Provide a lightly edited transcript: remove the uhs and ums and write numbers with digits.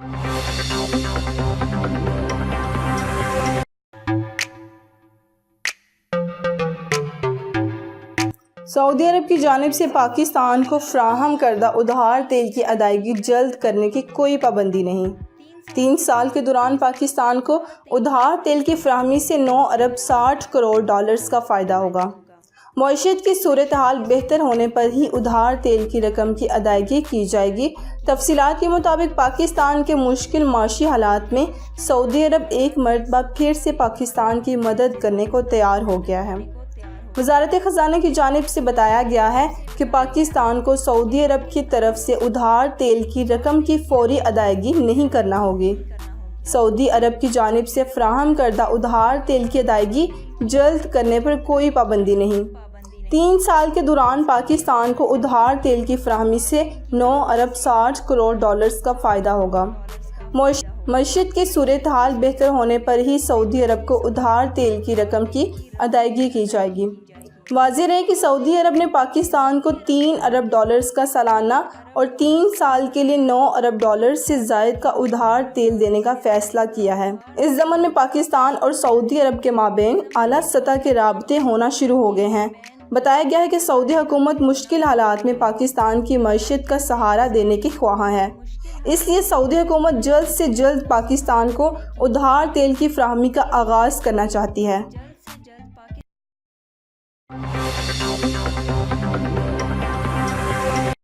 سعودی عرب کی جانب سے پاکستان کو فراہم کردہ ادھار تیل کی ادائیگی جلد کرنے کی کوئی پابندی نہیں۔ 3 سال کے دوران پاکستان کو ادھار تیل کی فراہمی سے 9 ارب 60 کروڑ ڈالرز کا فائدہ ہوگا۔ معیشت کی صورتحال بہتر ہونے پر ہی ادھار تیل کی رقم کی ادائیگی کی جائے گی۔ تفصیلات کے مطابق پاکستان کے مشکل معاشی حالات میں سعودی عرب ایک مرتبہ پھر سے پاکستان کی مدد کرنے کو تیار ہو گیا ہے۔ وزارت خزانہ کی جانب سے بتایا گیا ہے کہ پاکستان کو سعودی عرب کی طرف سے ادھار تیل کی رقم کی فوری ادائیگی نہیں کرنا ہوگی۔ سعودی عرب کی جانب سے فراہم کردہ ادھار تیل کی ادائیگی جلد کرنے پر کوئی پابندی نہیں۔ 3 سال کے دوران پاکستان کو ادھار تیل کی فراہمی سے 9 ارب 60 کروڑ ڈالرز کا فائدہ ہوگا۔ معیشت کی صورتحال بہتر ہونے پر ہی سعودی عرب کو ادھار تیل کی رقم کی ادائیگی کی جائے گی۔ واضح رہے کہ سعودی عرب نے پاکستان کو 3 ارب ڈالرز کا سالانہ اور 3 سال کے لیے 9 ارب ڈالرز سے زائد کا ادھار تیل دینے کا فیصلہ کیا ہے۔ اس ضمن میں پاکستان اور سعودی عرب کے مابین اعلیٰ سطح کے رابطے ہونا شروع ہو گئے ہیں۔ بتایا گیا ہے کہ سعودی حکومت مشکل حالات میں پاکستان کی معیشت کا سہارا دینے کی خواہاں ہے، اس لیے سعودی حکومت جلد سے جلد پاکستان کو ادھار تیل کی فراہمی کا آغاز کرنا چاہتی ہے۔